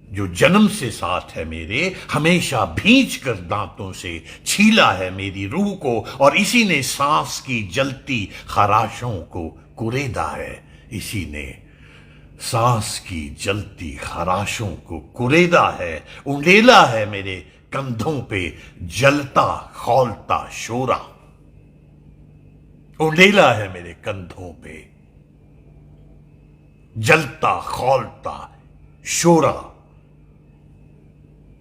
B: जो जन्म से साथ है मेरे, हमेशा भींच कर दांतों से छीला है मेरी रूह को, और इसी ने सांस की जलती खराशों को कुरेदा है। इसी ने सांस की जलती खराशों को कुरेदा है, उंडेला है मेरे कंधों पे जलता खौलता शोरा। उंडेला है मेरे कंधों पे जलता खौलता शोरा।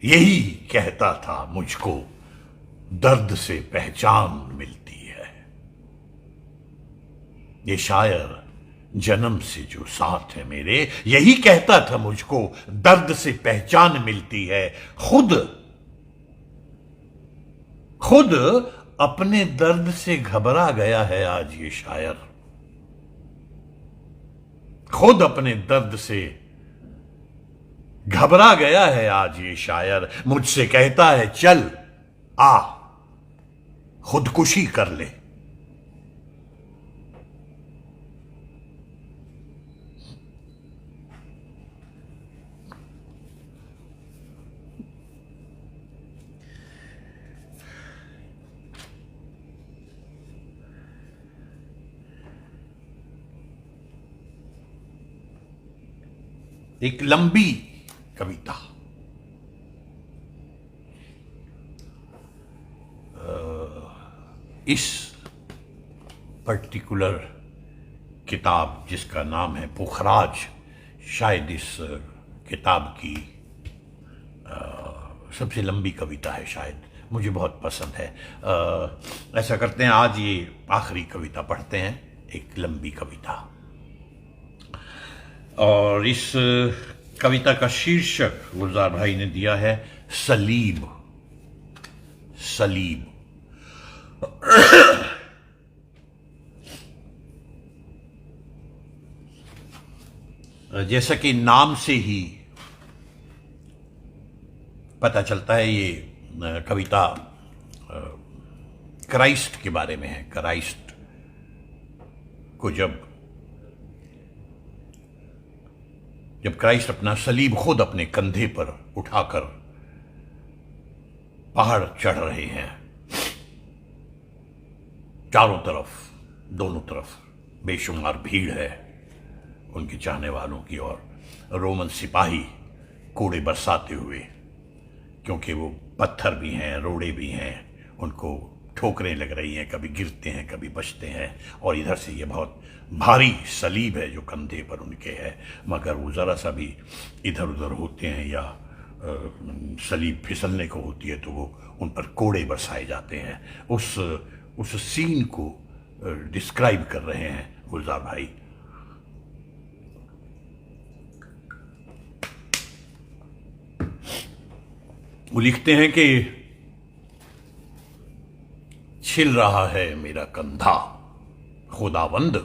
B: यही कहता था मुझको दर्द से पहचान मिलती है। ये शायर जन्म से जो साथ है मेरे, यही कहता था मुझको दर्द से पहचान मिलती है। खुद अपने दर्द से घबरा गया है आज ये शायर। खुद अपने दर्द से घबरा गया है आज ये शायर। मुझसे कहता है चल आ खुदकुशी कर ले। एक लंबी कविता, इस पर्टिकुलर किताब जिसका नाम है पुखराज, शायद इस किताब की सबसे लंबी कविता है शायद, मुझे बहुत पसंद है। ऐसा करते हैं, आज ये आखिरी कविता पढ़ते हैं, एक लंबी कविता। और इस कविता का शीर्षक गुलजार भाई ने दिया है सलीब। सलीब। जैसा कि नाम से ही पता चलता है, ये कविता क्राइस्ट के बारे में है। क्राइस्ट को जब क्राइस्ट अपना सलीब खुद अपने कंधे पर उठाकर पहाड़ चढ़ रहे हैं, चारों तरफ, दोनों तरफ बेशुमार भीड़ है उनके चाहने वालों की, और रोमन सिपाही कोड़े बरसाते हुए, क्योंकि वो पत्थर भी हैं, रोड़े भी हैं, उनको ठोकरें लग रही हैं, कभी गिरते हैं कभी बचते हैं, और इधर से ये बहुत भारी सलीब है जो कंधे पर उनके है, मगर वो ज़रा सा भी इधर उधर होते हैं या सलीब फिसलने को होती है तो वो उन पर कोड़े बरसाए जाते हैं। उस सीन को डिस्क्राइब कर रहे हैं गुलजार भाई। वो लिखते हैं कि छिल रहा है मेरा कंधा खुदावंद।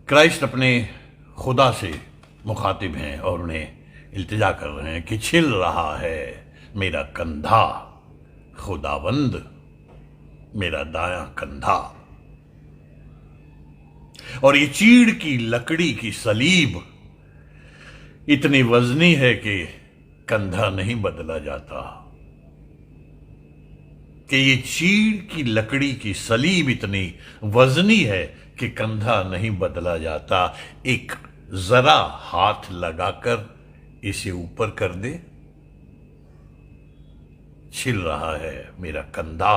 B: क्राइस्ट अपने खुदा से मुखातिब हैं और उन्हें इल्तिजा कर रहे हैं कि छिल रहा है मेरा कंधा खुदावंद, मेरा दायां कंधा। और ये चीड़ की लकड़ी की सलीब इतनी वजनी है कि कंधा नहीं बदला जाता, कि ये चीड़ की लकड़ी की सलीब इतनी वजनी है कि कंधा नहीं बदला जाता। एक जरा हाथ लगाकर इसे ऊपर कर दे, छिल रहा है मेरा कंधा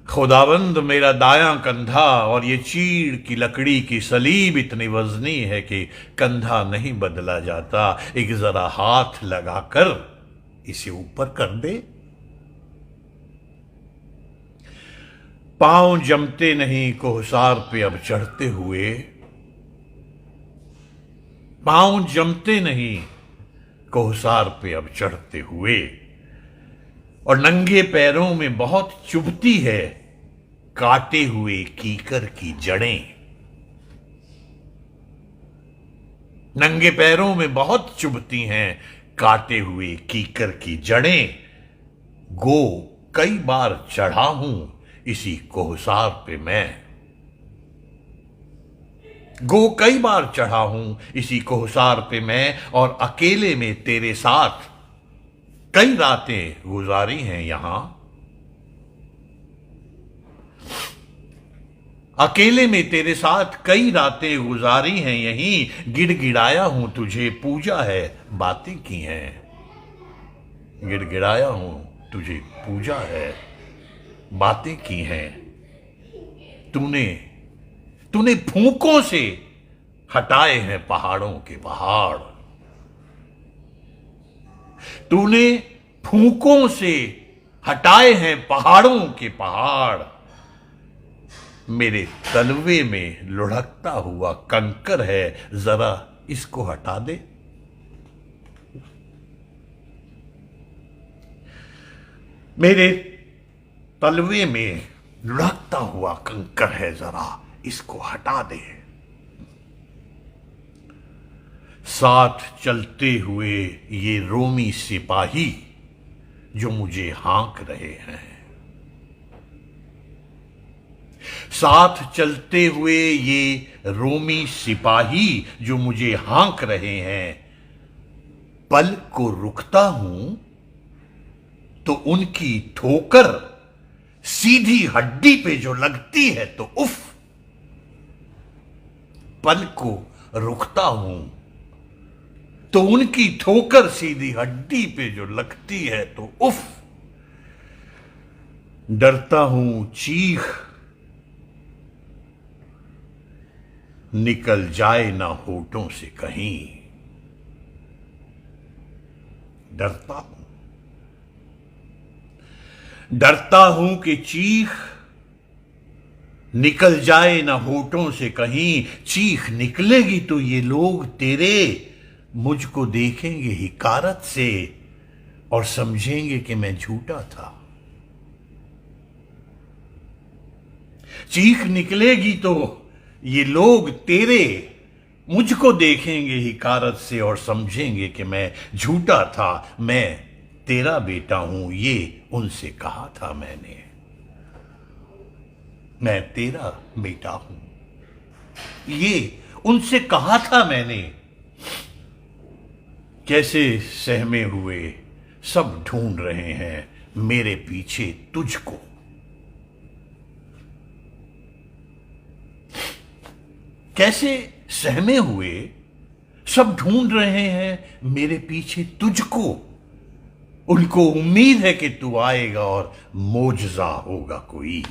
B: खुदावंद, मेरा दायां कंधा। और ये चीड़ की लकड़ी की सलीब इतनी वजनी है कि कंधा नहीं बदला जाता। एक जरा हाथ लगाकर इसे ऊपर कर दे। पांव जमते नहीं कोहसार पे अब चढ़ते हुए, पांव जमते नहीं कोहसार पे अब चढ़ते हुए, और नंगे पैरों में बहुत चुभती है काटे हुए कीकर की जड़ें। नंगे पैरों में बहुत चुभती हैं काटे हुए कीकर की जड़ें। गो कई बार चढ़ा हूं इसी कोहसार पे मैं, गो कई बार चढ़ा हूं इसी कोहसार पे मैं, और अकेले में तेरे साथ कई रातें गुजारी हैं यहां। अकेले में तेरे साथ कई रातें गुजारी हैं यहीं, गिड़गिड़ाया हूं तुझे पूजा है बातें की हैं, गिड़गिड़ाया हूं तुझे पूजा है बातें की हैं। तूने फूंकों से हटाए हैं पहाड़ों के पहाड़, तूने फूंकों से हटाए हैं पहाड़ों के पहाड़। मेरे तलवे में लुढ़कता हुआ कंकर है, जरा इसको हटा दे। मेरे तलवे में लुढ़कता हुआ कंकर है, जरा इसको हटा दे। साथ चलते हुए ये रोमी सिपाही जो मुझे हाँक रहे हैं, साथ चलते हुए ये रोमी सिपाही जो मुझे हाँक रहे हैं। पल को रुकता हूं तो उनकी ठोकर सीधी हड्डी पे जो लगती है तो उफ। पल को रुकता हूं तो उनकी ठोकर सीधी हड्डी पे जो लगती है तो उफ। डरता हूं चीख निकल जाए ना होठों से कहीं, डरता हूं कि चीख निकल जाए ना होठों से कहीं। चीख निकलेगी तो ये लोग तेरे मुझको देखेंगे हिकारत से और समझेंगे कि मैं झूठा था। चीख निकलेगी तो ये लोग तेरे मुझको देखेंगे हिकारत से और समझेंगे कि मैं झूठा था, मैं तेरा बेटा हूं, ये उनसे कहा था मैंने। मैं तेरा बेटा हूं, ये उनसे कहा था मैंने। कैसे सहमे हुए सब ढूंढ रहे हैं मेरे पीछे तुझको। कैसे सहमे हुए सब ढूंढ रहे हैं मेरे पीछे तुझको। उनको उम्मीद है कि तू आएगा और मोजज़ा होगा कोई।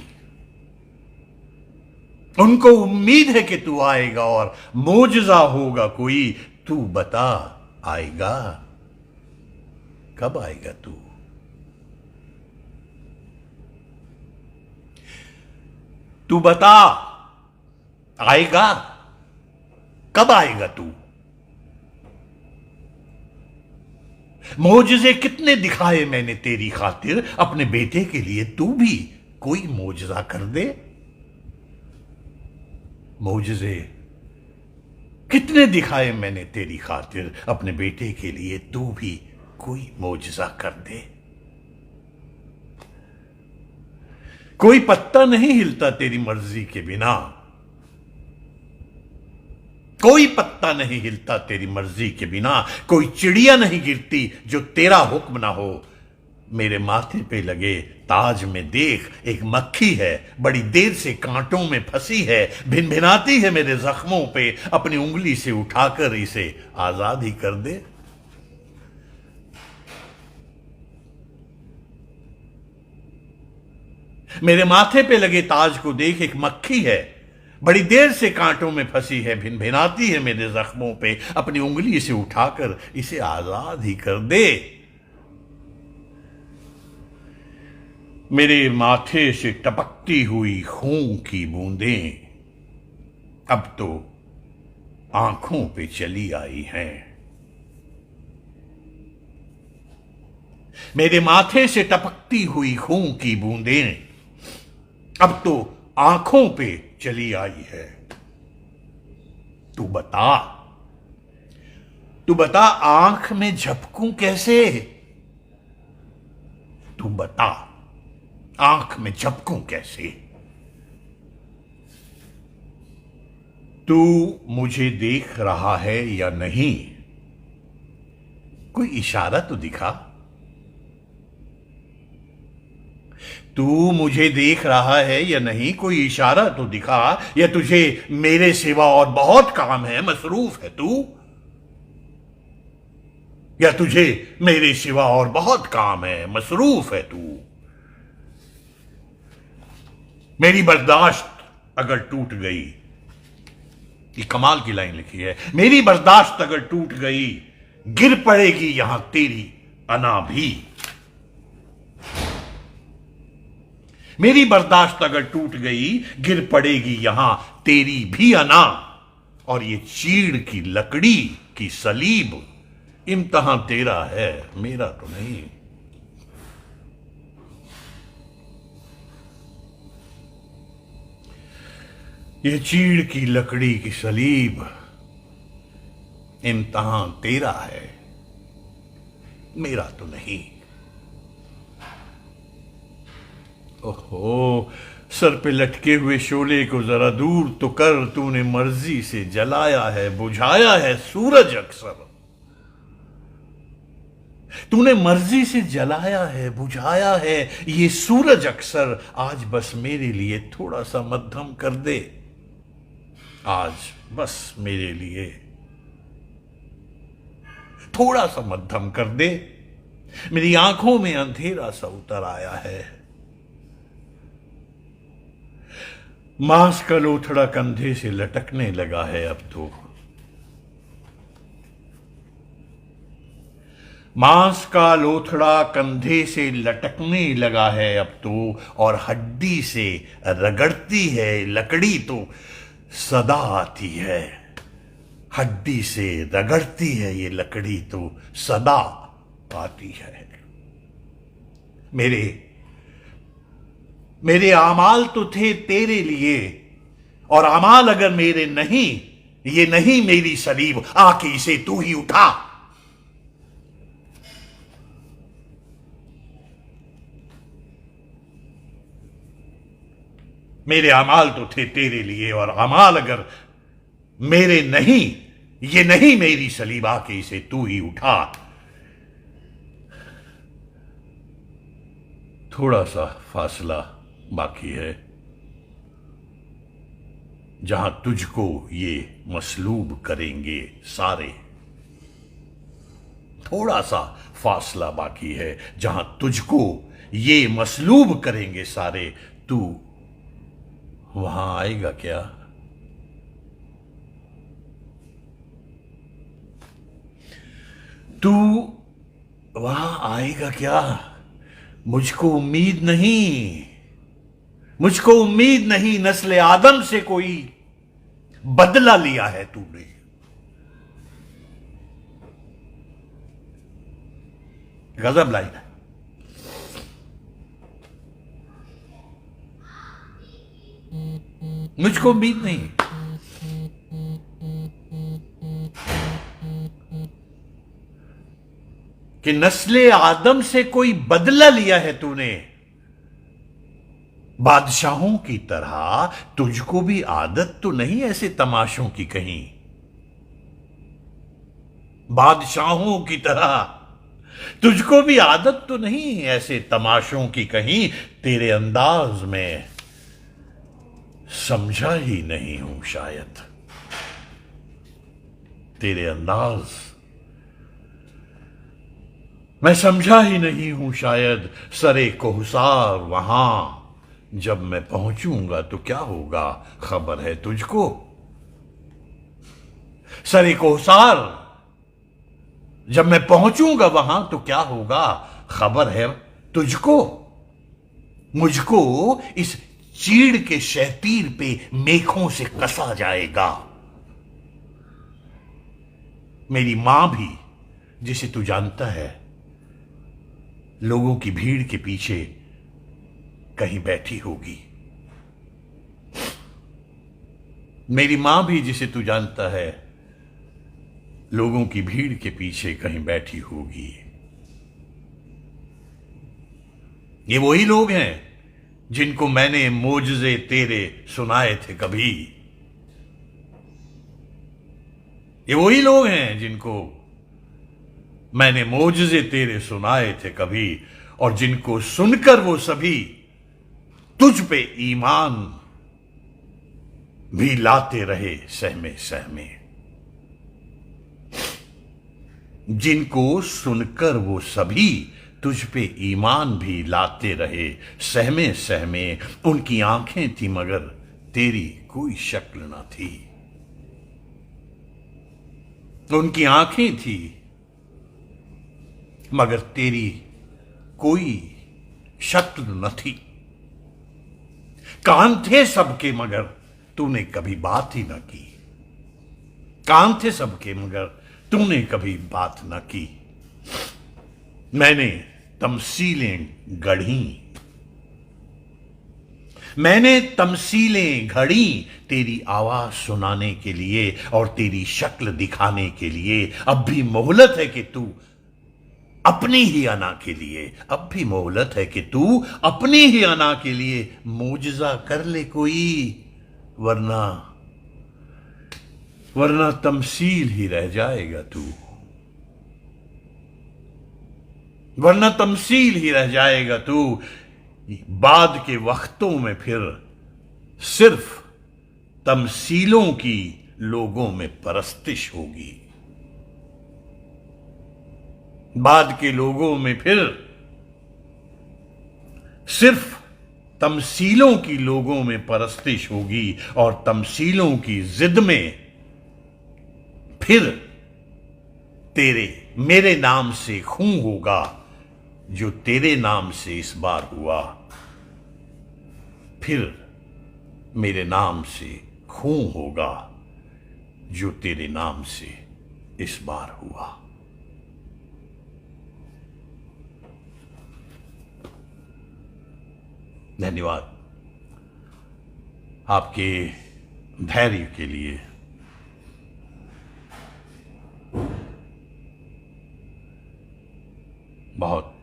B: उनको उम्मीद है कि तू आएगा और मोजज़ा होगा कोई। तू बता आएगा, कब आएगा तू। तू बता आएगा, कब आएगा तू। मोजज़े कितने दिखाए मैंने तेरी खातिर, अपने बेटे के लिए तू भी कोई मोजज़ा कर दे। मोजज़े कितने दिखाए मैंने तेरी खातिर, अपने बेटे के लिए तू भी कोई मोजज़ा कर दे। कोई पत्ता नहीं हिलता तेरी मर्जी के बिना। कोई पत्ता नहीं हिलता तेरी मर्जी के बिना। कोई चिड़िया नहीं गिरती जो तेरा हुक्म ना हो। मेरे माथे पे लगे ताज में देख एक मक्खी है, बड़ी देर से कांटों में फंसी है। भिनभिनाती है मेरे जख्मों पे, अपनी उंगली से उठाकर इसे आजाद ही कर दे। मेरे माथे पे लगे ताज को देख एक मक्खी है, बड़ी देर से कांटों में फंसी है। भिनभिनाती है मेरे जख्मों पे, अपनी उंगली से उठाकर इसे आजाद ही कर दे। मेरे माथे से टपकती हुई खून की बूंदें अब तो आंखों पे चली आई हैं। मेरे माथे से टपकती हुई खून की बूंदें अब तो आंखों पे चली आई है। तू बता आंख में झपकूं कैसे। तू बता आंख में झपकूं कैसे। तू मुझे देख रहा है या नहीं, कोई इशारा तो दिखा। तू मुझे देख रहा है या नहीं, कोई इशारा तो दिखा। या तुझे मेरे सिवा और बहुत काम है, मसरूफ है तू। या तुझे मेरे सिवा और बहुत काम है, मसरूफ है तू। मेरी बर्दाश्त अगर टूट गई, ये कमाल की लाइन लिखी है, मेरी बर्दाश्त अगर टूट गई, गिर पड़ेगी यहां तेरी अना भी। मेरी बर्दाश्त अगर टूट गई, गिर पड़ेगी यहां तेरी भी अना। और ये चीड़ की लकड़ी की सलीब, इम्तहान तेरा है, मेरा तो नहीं। ये चीड़ की लकड़ी की सलीब, इम्तहान तेरा है, मेरा तो नहीं। ओहो, सर पे लटके हुए शोले को जरा दूर तो कर। तूने मर्जी से जलाया है, बुझाया है सूरज अक्सर। तूने मर्जी से जलाया है, बुझाया है ये सूरज अक्सर। आज बस मेरे लिए थोड़ा सा मध्यम कर दे। आज बस मेरे लिए थोड़ा सा मध्यम कर दे। मेरी आंखों में अंधेरा सा उतर आया है। मांस का लोथड़ा कंधे से लटकने लगा है अब तो। मांस का लोथड़ा कंधे से लटकने लगा है अब तो। और हड्डी से रगड़ती है लकड़ी तो सदा आती है। हड्डी से रगड़ती है ये लकड़ी तो सदा आती है। मेरे आमाल तो थे तेरे लिए, और आमाल अगर मेरे नहीं, ये नहीं मेरी सलीब, आके इसे तू ही उठा। मेरे अमाल तो थे तेरे लिए, और अमाल अगर मेरे नहीं, ये नहीं मेरी सलीबा के इसे तू ही उठा। थोड़ा सा फासला बाकी है जहां तुझको ये मसलूब करेंगे सारे। थोड़ा सा फासला बाकी है जहां तुझको ये मसलूब करेंगे सारे। तू वहां आएगा क्या? तू वहां आएगा क्या? मुझको उम्मीद नहीं, मुझको उम्मीद नहीं। नस्ल आदम से कोई बदला लिया है तूने। गजब लाइन है। मुझको उम्मीद नहीं, कि नस्ले आदम से कोई बदला लिया है तूने। बादशाहों की तरह तुझको भी आदत तो नहीं ऐसे तमाशों की कहीं। बादशाहों की तरह तुझको भी आदत तो नहीं ऐसे तमाशों की कहीं। तेरे अंदाज में समझा ही नहीं हूं शायद। तेरे अंदाज मैं समझा ही नहीं हूं शायद। सरे कोहसार वहां जब मैं पहुंचूंगा तो क्या होगा, खबर है तुझको? सरे कोहसार जब मैं पहुंचूंगा वहां तो क्या होगा, खबर है तुझको? मुझको इस चीड़ के शहतीर पे मेखों से कसा जाएगा। मेरी मां भी, जिसे तू जानता है, लोगों की भीड़ के पीछे कहीं बैठी होगी। मेरी मां भी, जिसे तू जानता है, लोगों की भीड़ के पीछे कहीं बैठी होगी। ये वही लोग हैं जिनको मैंने मोजज़े तेरे सुनाए थे कभी। ये वही लोग हैं जिनको मैंने मोजज़े तेरे सुनाए थे कभी, और जिनको सुनकर वो सभी तुझ पे ईमान भी लाते रहे सहमे सहमे। जिनको सुनकर वो सभी तुझ पे ईमान भी लाते रहे सहमे सहमे। उनकी आंखें थी मगर तेरी कोई शक्ल ना थी। उनकी आंखें थी मगर तेरी कोई शक्ल न थी। कान थे सबके मगर तूने कभी बात ही न की। कान थे सबके मगर तूने कभी बात न की। मैंने तमसीलें गढ़ी, मैंने तमसीलें घड़ी तेरी आवाज सुनाने के लिए और तेरी शक्ल दिखाने के लिए। अब भी मोहलत है कि तू अपनी ही अना के लिए, अब भी मोहलत है कि तू अपनी ही अना के लिए मोजज़ा कर ले कोई, वरना वरना तमसील ही रह जाएगा तू। वरना तमसील ही रह जाएगा तू। बाद के वक्तों में फिर सिर्फ तमसीलों की लोगों में परस्तिश होगी। बाद के लोगों में फिर सिर्फ तमसीलों की लोगों में परस्तिश होगी, और तमसीलों की जिद में फिर तेरे मेरे नाम से खून होगा जो तेरे नाम से इस बार हुआ। फिर मेरे नाम से खून होगा जो तेरे नाम से इस बार हुआ। धन्यवाद आपके धैर्य के लिए। बहुत